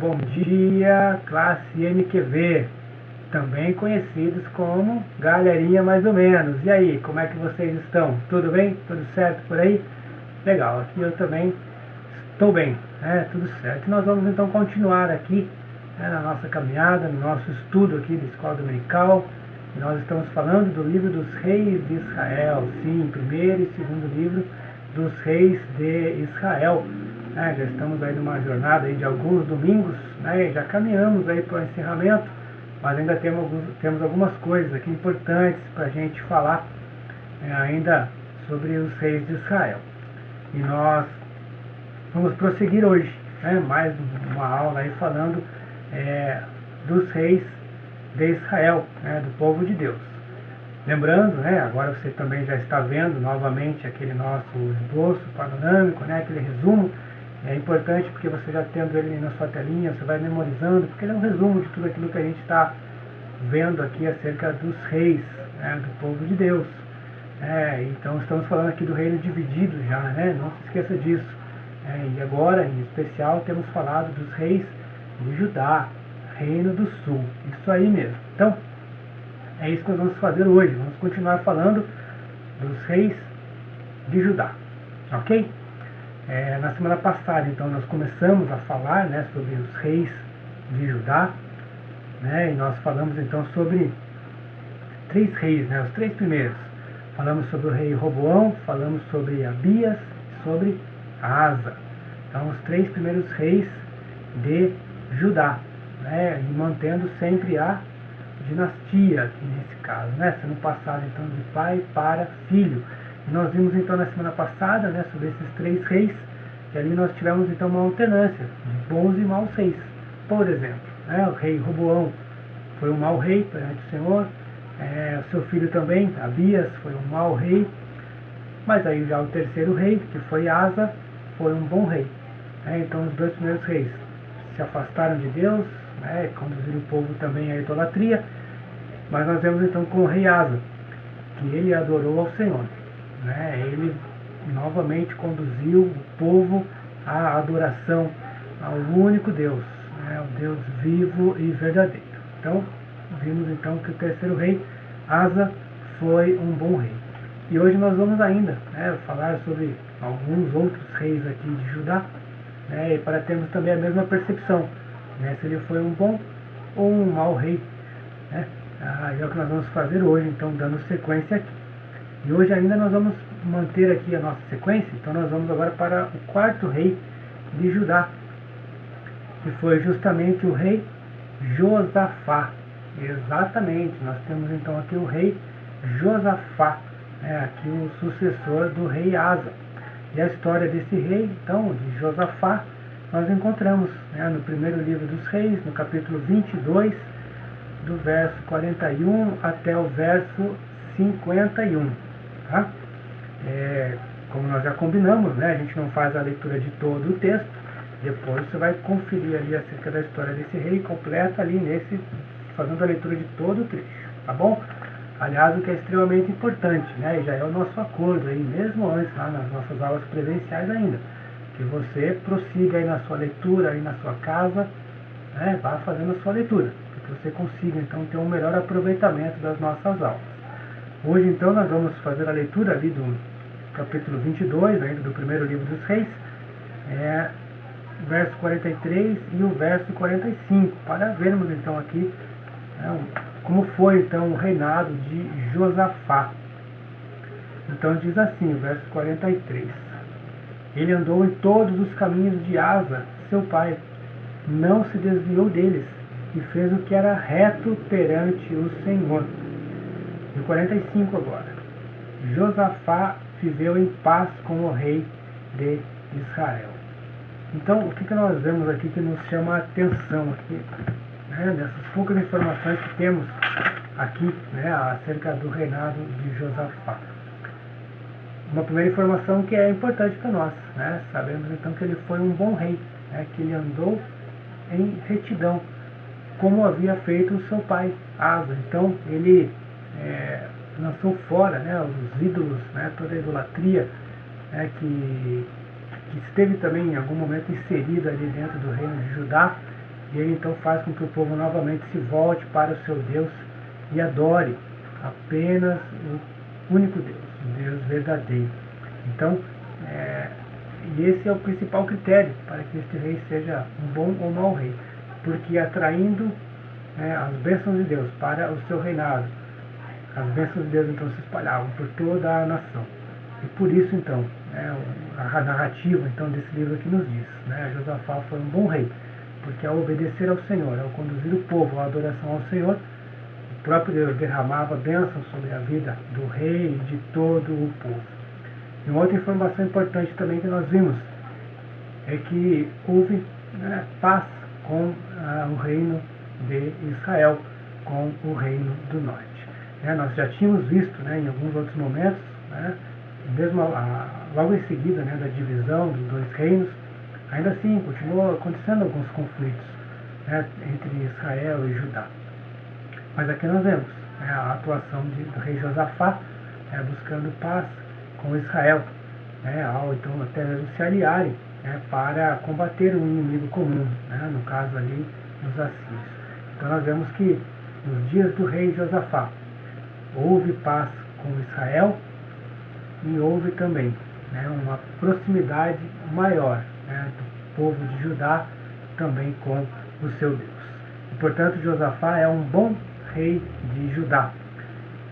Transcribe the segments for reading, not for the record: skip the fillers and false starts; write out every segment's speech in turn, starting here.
bom dia, classe MQV, também conhecidos como galerinha mais ou menos. E aí, como é que vocês estão? Tudo bem? Tudo certo por aí? Legal, aqui eu também estou bem, tudo certo. E nós vamos então continuar aqui na nossa caminhada, no nosso estudo aqui da Escola Dominical. E nós estamos falando do livro dos Reis de Israel, sim, primeiro e segundo livro dos Reis de Israel. Já estamos aí numa jornada aí de alguns domingos, já caminhamos aí para o encerramento, mas ainda temos algumas coisas aqui importantes para a gente falar ainda sobre os Reis de Israel. E nós vamos prosseguir hoje, mais uma aula aí falando dos Reis de Israel, do povo de Deus. Lembrando, agora você também já está vendo novamente aquele nosso esboço panorâmico, aquele resumo. É importante porque você já tendo ele na sua telinha, você vai memorizando, porque ele é um resumo de tudo aquilo que a gente está vendo aqui acerca dos reis, do povo de Deus. Então estamos falando aqui do reino dividido já, não se esqueça disso. E agora, em especial, temos falado dos reis de Judá, reino do sul, isso aí mesmo. Então, é isso que nós vamos fazer hoje, vamos continuar falando dos reis de Judá, ok? Na semana passada, então, nós começamos a falar sobre os reis de Judá, e nós falamos então sobre três reis, os três primeiros. Falamos sobre o rei Roboão, falamos sobre Abias e sobre Asa. Então, os três primeiros reis de Judá, e mantendo sempre a dinastia aqui nesse caso, sendo passado então de pai para filho. E nós vimos então na semana passada sobre esses três reis, e ali nós tivemos então uma alternância de bons e maus reis. Por exemplo, o rei Roboão foi um mau rei perante o Senhor, o seu filho também, Abias, foi um mau rei, mas aí já o terceiro rei, que foi Asa, foi um bom rei. Então os dois primeiros reis se afastaram de Deus, conduziram o povo também à idolatria, mas nós vemos então com o rei Asa, que ele adorou ao Senhor. Ele novamente conduziu o povo à adoração ao único Deus, o Deus vivo e verdadeiro. Então, vimos então que o terceiro rei, Asa, foi um bom rei. E hoje nós vamos ainda falar sobre alguns outros reis aqui de Judá, para termos também a mesma percepção, se ele foi um bom ou um mau rei. É o que nós vamos fazer hoje, então, dando sequência aqui. E hoje ainda nós vamos manter aqui a nossa sequência, então nós vamos agora para o quarto rei de Judá, que foi justamente o rei Josafá. Exatamente, nós temos então aqui o rei Josafá, aqui o sucessor do rei Asa. E a história desse rei, então, de Josafá, nós encontramos no primeiro livro dos reis, no capítulo 22, do verso 41 até o verso 51. Tá? Como nós já combinamos, a gente não faz a leitura de todo o texto, depois você vai conferir ali acerca da história desse rei completa ali fazendo a leitura de todo o trecho, tá bom? Aliás, o que é extremamente importante, e já é o nosso acordo aí, mesmo antes, lá nas nossas aulas presenciais ainda, que você prossiga aí na sua leitura, aí na sua casa, vá fazendo a sua leitura, para que você consiga então ter um melhor aproveitamento das nossas aulas. Hoje então nós vamos fazer a leitura ali do capítulo 22, ainda do primeiro livro dos reis, verso 43 e o verso 45, para vermos então aqui como foi então o reinado de Josafá. Então diz assim, o verso 43: Ele andou em todos os caminhos de Asa, seu pai, não se desviou deles, e fez o que era reto perante o Senhor. E 45 agora: Josafá viveu em paz com o rei de Israel. Então, o que nós vemos aqui que nos chama a atenção aqui, dessas poucas informações que temos aqui, acerca do reinado de Josafá? Uma primeira informação que é importante para nós, sabemos então que ele foi um bom rei, que ele andou em retidão, como havia feito o seu pai, Asa. Então, ele lançou fora os ídolos, toda a idolatria que que esteve também em algum momento inserido ali dentro do reino de Judá, e ele então faz com que o povo novamente se volte para o seu Deus e adore apenas o único Deus, o Deus verdadeiro. Então, e esse é o principal critério para que este rei seja um bom ou mau rei, porque atraindo as bênçãos de Deus para o seu reinado, as bênçãos de Deus então se espalhavam por toda a nação. E por isso então, a narrativa então desse livro aqui nos diz, Josafá foi um bom rei, porque ao obedecer ao Senhor, ao conduzir o povo à adoração ao Senhor, o próprio Deus derramava bênçãos sobre a vida do rei e de todo o povo. E uma outra informação importante também que nós vimos é que houve paz com o reino de Israel, com o reino do norte. Nós já tínhamos visto em alguns outros momentos, mesmo logo em seguida da divisão dos dois reinos, ainda assim continuou acontecendo alguns conflitos entre Israel e Judá. Mas aqui nós vemos a atuação do rei Josafá buscando paz com Israel, ao então até mesmo se aliarem para combater um inimigo comum, no caso ali os assírios. Então nós vemos que nos dias do rei Josafá houve paz com Israel e houve também uma proximidade maior do povo de Judá também com o seu Deus. E, portanto, Josafá é um bom rei de Judá.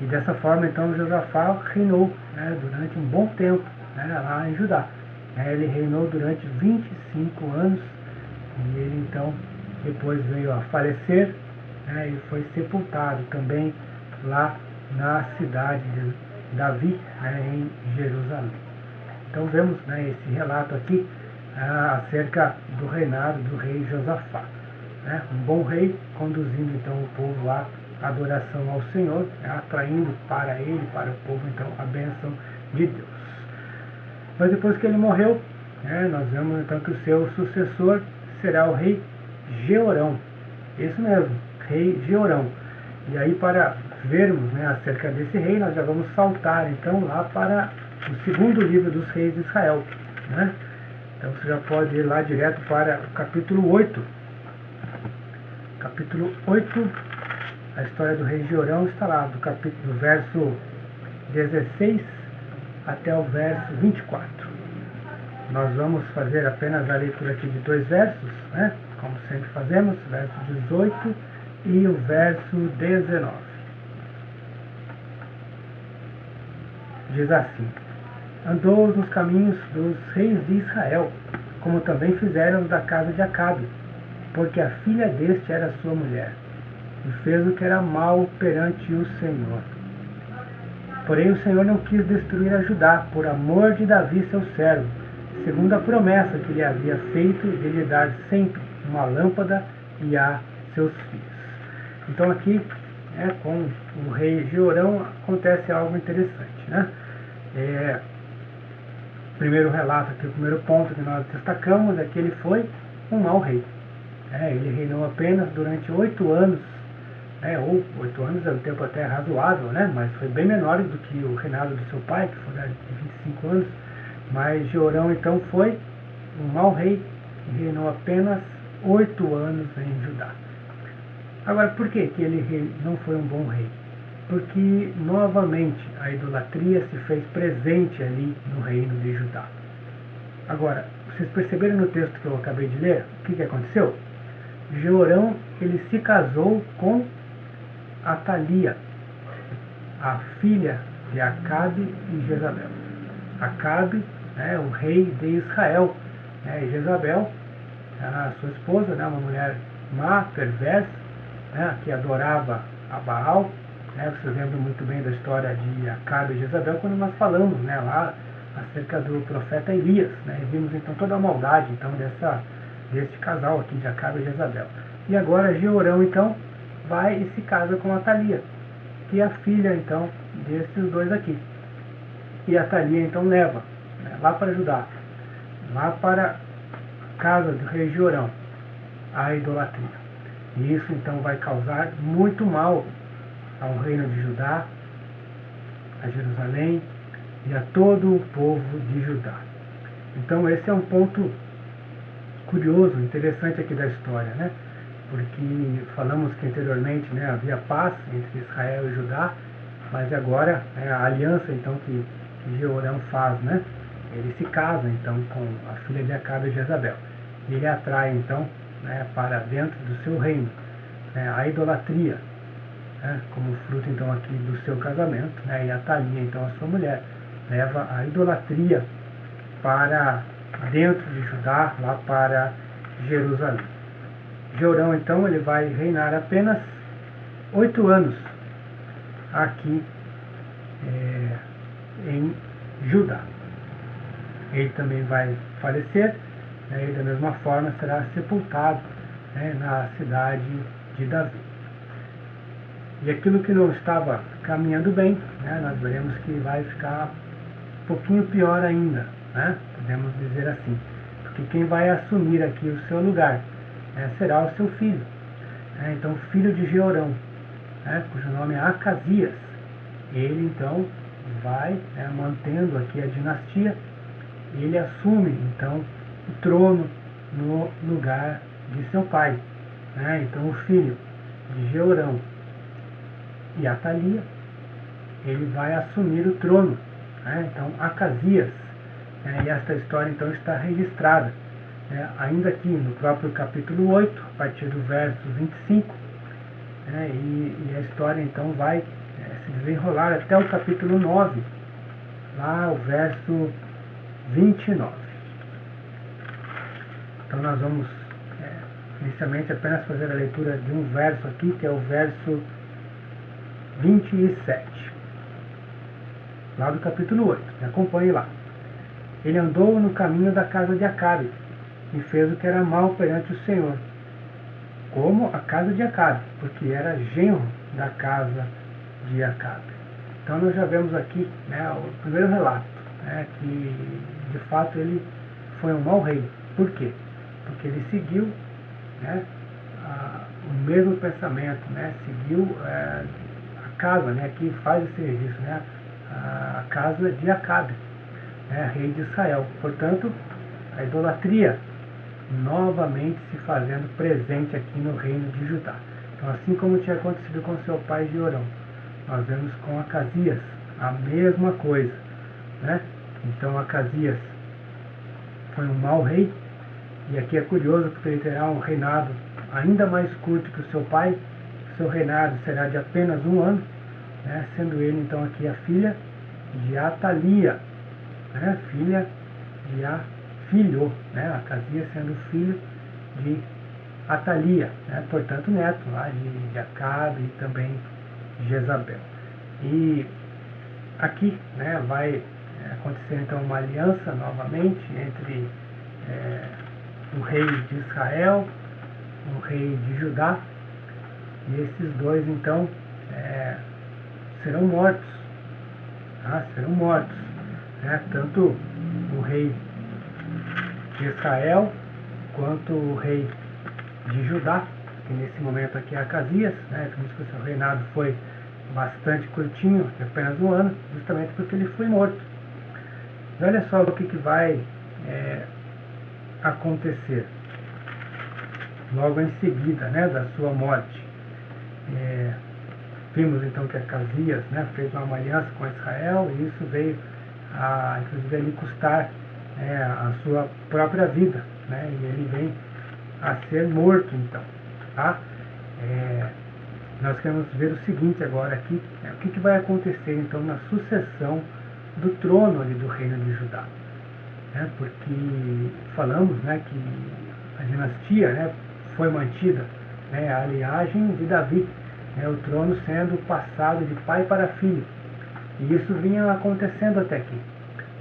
E dessa forma, então, Josafá reinou durante um bom tempo lá em Judá. Ele reinou durante 25 anos e ele, então, depois veio a falecer e foi sepultado também lá na cidade de Davi, em Jerusalém. Então vemos esse relato aqui acerca do reinado do rei Josafá. Um bom rei conduzindo então o povo à adoração ao Senhor, atraindo para ele, para o povo então a bênção de Deus. Mas depois que ele morreu, nós vemos então que o seu sucessor será o rei Jeorão. Isso mesmo, rei Jeorão. E aí para vermos acerca desse rei, nós já vamos saltar então lá para o segundo livro dos reis de Israel. Então você já pode ir lá direto para o capítulo 8. Capítulo 8, a história do rei Jeorão está lá, do verso 16 até o verso 24. Nós vamos fazer apenas a leitura aqui de dois versos, como sempre fazemos, verso 18 e o verso 19. Diz assim: andou nos caminhos dos reis de Israel, como também fizeram os da casa de Acabe, porque a filha deste era sua mulher, e fez o que era mal perante o Senhor. Porém o Senhor não quis destruir a Judá, por amor de Davi seu servo, segundo a promessa que lhe havia feito de lhe dar sempre uma lâmpada e a seus filhos. Então aqui, com o rei Jeorão, acontece algo interessante. O primeiro relato aqui, o primeiro ponto que nós destacamos é que ele foi um mau rei. Ele reinou apenas durante 8 anos, ou 8 anos é um tempo até razoável, mas foi bem menor do que o reinado do seu pai, que foi de 25 anos. Mas Jeorão então foi um mau rei e reinou apenas 8 anos em Judá. Agora, por que ele não foi um bom rei? Porque novamente a idolatria se fez presente ali no reino de Judá. Agora, vocês perceberam no texto que eu acabei de ler o que aconteceu? Jeorão, ele se casou com Atalia, a filha de Acabe e Jezabel. Acabe, o rei de Israel, e Jezabel, a sua esposa, uma mulher má, perversa, que adorava a Baal. Vocês lembram muito bem da história de Acabe e Jezabel quando nós falamos lá acerca do profeta Elias. E vimos então toda a maldade então, deste casal aqui de Acabe e Jezabel. E agora Jeorão então vai e se casa com Atalia, que é a filha então desses dois aqui. E Atalia então leva lá para Judá, lá para a casa do rei Jeorão, a idolatria. E isso então vai causar muito mal ao reino de Judá, a Jerusalém e a todo o povo de Judá. Então esse é um ponto curioso, interessante aqui da história, né? Porque falamos que anteriormente, né, havia paz entre Israel e Judá, mas agora, né, a aliança então que Jeorão faz, né? Ele se casa então com a filha de Acabe e Jezabel. E ele atrai então, né, para dentro do seu reino, né, a idolatria, né, como fruto então aqui do seu casamento, né, e Atalia, então a sua mulher, leva a idolatria para dentro de Judá, lá para Jerusalém. Jeorão então ele vai reinar apenas 8 anos aqui em Judá. Ele também vai falecer, né, e da mesma forma será sepultado, né, na cidade de Davi. E aquilo que não estava caminhando bem, né, nós veremos que vai ficar um pouquinho pior ainda, né, podemos dizer assim, porque quem vai assumir aqui o seu lugar, né, será o seu filho, né, então filho de Jeorão, né, cujo nome é Acasias. Ele então vai, né, mantendo aqui a dinastia, ele assume então o trono no lugar de seu pai, né, então o filho de Jeorão e Atalia, ele vai assumir o trono, né, então Acasias, né, e esta história então está registrada, né, ainda aqui no próprio capítulo 8, a partir do verso 25, né, e a história então vai se desenrolar até o capítulo 9, lá o verso 29. Então nós vamos inicialmente apenas fazer a leitura de um verso aqui, que é o verso 27, lá do capítulo 8. Me acompanhe lá. Ele andou no caminho da casa de Acabe e fez o que era mal perante o Senhor, como a casa de Acabe, porque era genro da casa de Acabe. Então nós já vemos aqui, né, o primeiro relato, né, que de fato ele foi um mau rei. Por quê? Porque ele seguiu, né, o mesmo pensamento, né, seguiu a casa, né, que faz esse registro, né, a casa de Acabe, né, rei de Israel. Portanto, a idolatria novamente se fazendo presente aqui no reino de Judá. Então, assim como tinha acontecido com seu pai Jeorão, nós vemos com Acasias a mesma coisa, né? Então, Acasias foi um mau rei, e aqui é curioso porque ele terá um reinado ainda mais curto que o seu pai. Seu reinado será de apenas 1 ano, né? Sendo ele então aqui a filha de Atalia, né? Filho, né? Acasias sendo filho de Atalia, né? Portanto neto lá de Acabe e também Jezabel. E aqui, né, vai acontecer então uma aliança novamente entre o rei de Israel, o rei de Judá, e esses dois então serão mortos, tá? Serão mortos, né? Tanto o rei de Israel quanto o rei de Judá, que nesse momento aqui é Acasias, né? Vimos que o seu reinado foi bastante curtinho, de apenas 1 ano, justamente porque ele foi morto. E olha só o que vai acontecer logo em seguida, né, da sua morte. Vimos então que Acasias, né, fez uma aliança com Israel, e isso veio a, inclusive, a lhe custar a sua própria vida, né, e ele vem a ser morto então, tá? Nós queremos ver o seguinte agora aqui, o que vai acontecer então na sucessão do trono ali do reino de Judá, né? Porque falamos, né, que a dinastia, né, foi mantida, né, a linhagem de Davi, né, o trono sendo passado de pai para filho, e isso vinha acontecendo até aqui.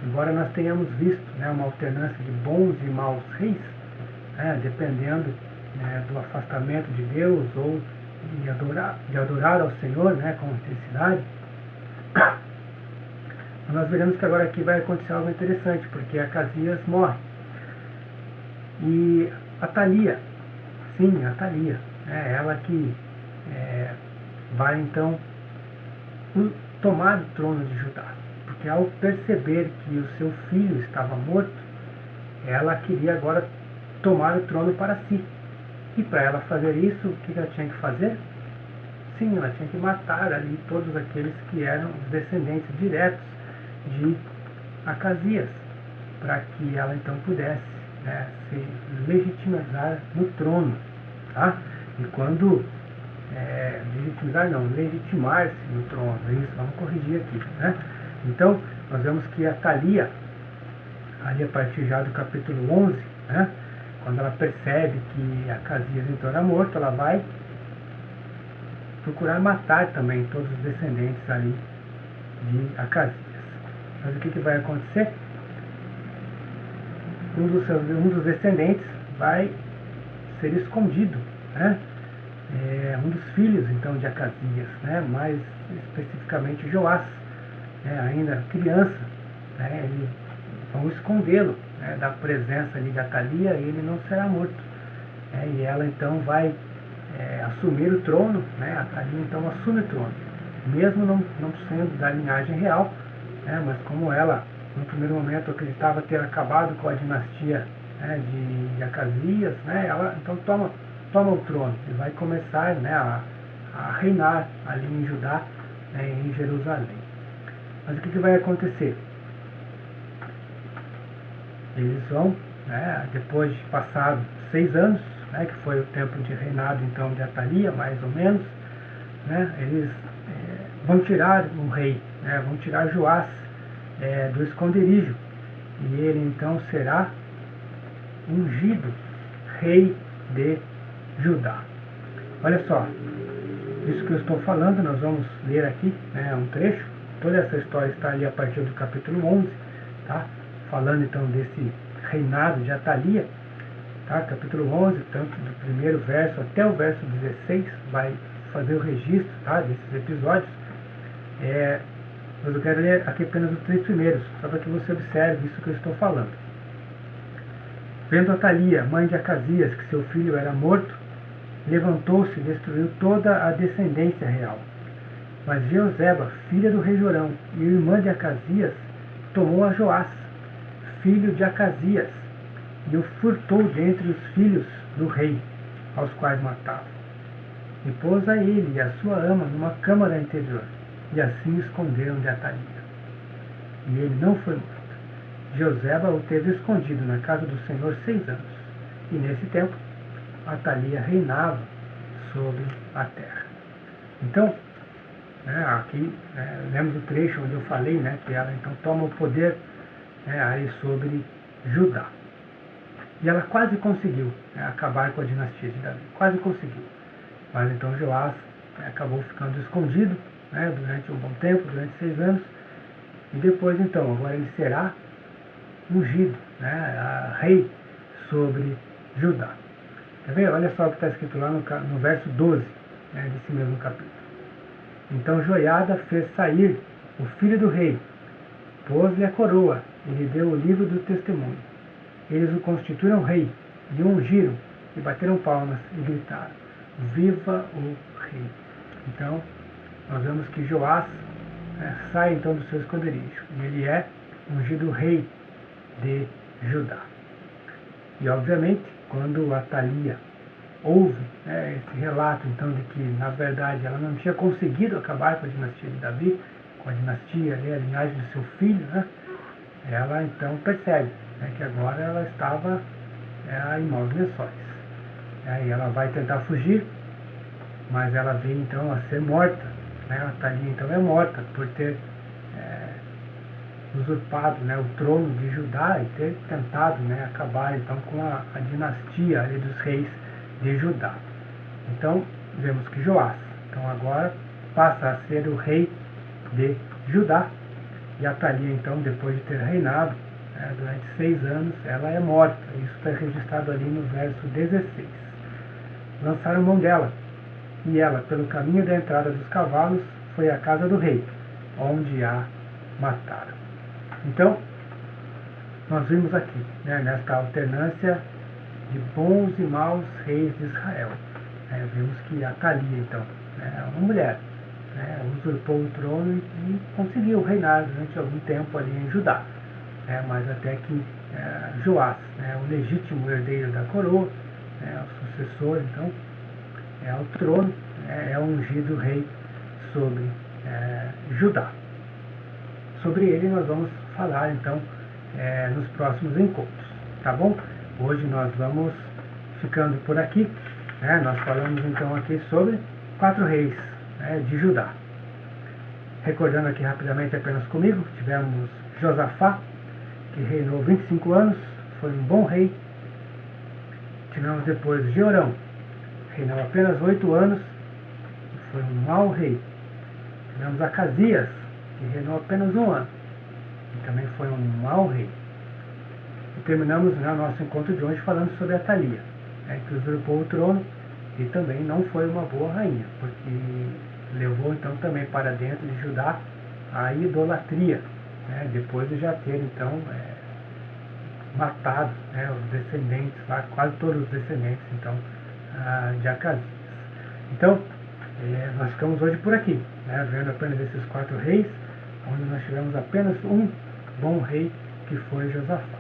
Embora nós tenhamos visto, né, uma alternância de bons e maus reis, né, dependendo, né, do afastamento de Deus ou de adorar ao Senhor, né, com intensidade, nós veremos que agora aqui vai acontecer algo interessante, porque Acasias morre. E Atalia, sim, Atalia, é ela que vai então tomar o trono de Judá, porque ao perceber que o seu filho estava morto, ela queria agora tomar o trono para si. E para ela fazer isso, o que ela tinha que fazer? Sim, ela tinha que matar ali todos aqueles que eram os descendentes diretos de Acasias, para que ela então pudesse, né, se legitimizar no trono. Tá? E quando legitimizar não, legitimar-se no trono, é isso, vamos corrigir aqui. Né? Então, nós vemos que Atalia, ali a partir já do capítulo 11, né, quando ela percebe que Acasias então era morto, ela vai procurar matar também todos os descendentes ali de Acasias. Mas o que vai acontecer? Um dos descendentes vai ser escondido, né? Um dos filhos então de Acasias, né? Mais especificamente Joás, né? Ainda criança, né? Eles vão escondê-lo, né? Da presença ali de Atalia, e ele não será morto, né? E ela então vai assumir o trono, né? Atalia então assume o trono, mesmo não sendo da linhagem real, né? Mas como ela no primeiro momento acreditava ter acabado com a dinastia, né, de Acasias, né? Ela então toma o trono e vai começar, né, a reinar ali em Judá, né, em Jerusalém. Mas o que vai acontecer? Eles vão, né, depois de passado 6 anos, né, que foi o tempo de reinado então de Atalia, mais ou menos, né, eles vão tirar o rei, né, vão tirar Joás do esconderijo, e ele então será ungido rei de Judá. Olha só, isso que eu estou falando, nós vamos ler aqui, né, um trecho. Toda essa história está ali a partir do capítulo 11, tá? Falando então desse reinado de Atalia, tá? Capítulo 11, tanto do primeiro verso até o verso 16, vai fazer o registro, tá, desses episódios. Mas eu quero ler aqui apenas os 3 primeiros, só para que você observe isso que eu estou falando. Vendo Atalia, mãe de Acasias, que seu filho era morto, levantou-se e destruiu toda a descendência real. Mas Jeoseba, filha do rei Jorão e irmã de Acasias, tomou a Joás, filho de Acasias, e o furtou dentre os filhos do rei, aos quais matava. E pôs a ele e a sua ama numa câmara interior, e assim o esconderam de Atalia. E ele não foi morto. Jeoseba o teve escondido na casa do Senhor 6 anos, e nesse tempo Atalia reinava sobre a terra. Então, aqui lemos o trecho onde eu falei, né, que ela então toma o poder, aí sobre Judá. E ela quase conseguiu, acabar com a dinastia de Davi, quase conseguiu. Mas então Joás acabou ficando escondido, durante um bom tempo, durante 6 anos, e depois então, agora ele será ungido, rei sobre Judá. Quer ver? Olha só o que está escrito lá no verso 12, desse mesmo capítulo. Então Joiada fez sair o filho do rei, pôs-lhe a coroa e lhe deu o livro do testemunho. Eles o constituíram rei, e o ungiram, e bateram palmas e gritaram: Viva o rei! Então, nós vemos que Joás sai então do seu esconderijo, e ele é ungido rei de Judá. E obviamente, quando Atalia ouve esse relato então de que na verdade ela não tinha conseguido acabar com a dinastia de Davi, com a dinastia, a linhagem de seu filho, ela então percebe que agora ela estava em maus lençóis. E ela vai tentar fugir, mas ela vem então a ser morta. Atalia então é morta por ter usurpado o trono de Judá e ter tentado acabar então com a dinastia ali dos reis de Judá. Então vemos que Joás então agora passa a ser o rei de Judá, e Atalia então, depois de ter reinado durante 6 anos, ela é morta. Isso está registrado ali no verso 16. Lançaram mão dela, e ela, pelo caminho da entrada dos cavalos, foi à casa do rei, onde a mataram. Então, nós vimos aqui, nesta alternância de bons e maus reis de Israel. Vimos que Atalia, então, uma mulher, usurpou o trono e conseguiu reinar durante algum tempo ali em Judá. Mas até que Joás, né, o legítimo herdeiro da coroa, né, o sucessor, então, ao trono, é ungido rei sobre Judá. Sobre ele nós vamos falar, então, nos próximos encontros, tá bom? Hoje nós vamos ficando por aqui, né? Nós falamos, então, aqui sobre 4 reis, né, de Judá. Recordando aqui rapidamente apenas comigo, tivemos Josafá, que reinou 25 anos, foi um bom rei. Tivemos depois Jeorão, reinou apenas 8 anos, foi um mau rei. Tivemos Acasias, que reinou apenas 1 ano, e também foi um mau rei. E terminamos, né, o nosso encontro de hoje falando sobre Atalia, né, que usurpou o trono e também não foi uma boa rainha, porque levou então também para dentro de Judá a idolatria, né, depois de já ter então matado, né, os descendentes, quase todos os descendentes então de Acasias. Então, nós ficamos hoje por aqui, né, vendo apenas esses 4 reis, onde nós tivemos apenas um bom rei, que foi Josafá.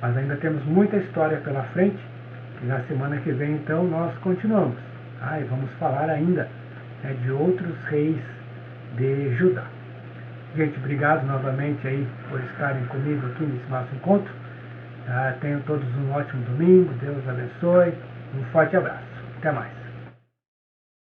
Mas ainda temos muita história pela frente, e na semana que vem então nós continuamos. E vamos falar ainda, né, de outros reis de Judá. Gente, obrigado novamente aí por estarem comigo aqui nesse nosso encontro. Tenham todos um ótimo domingo, Deus abençoe, um forte abraço. Até mais.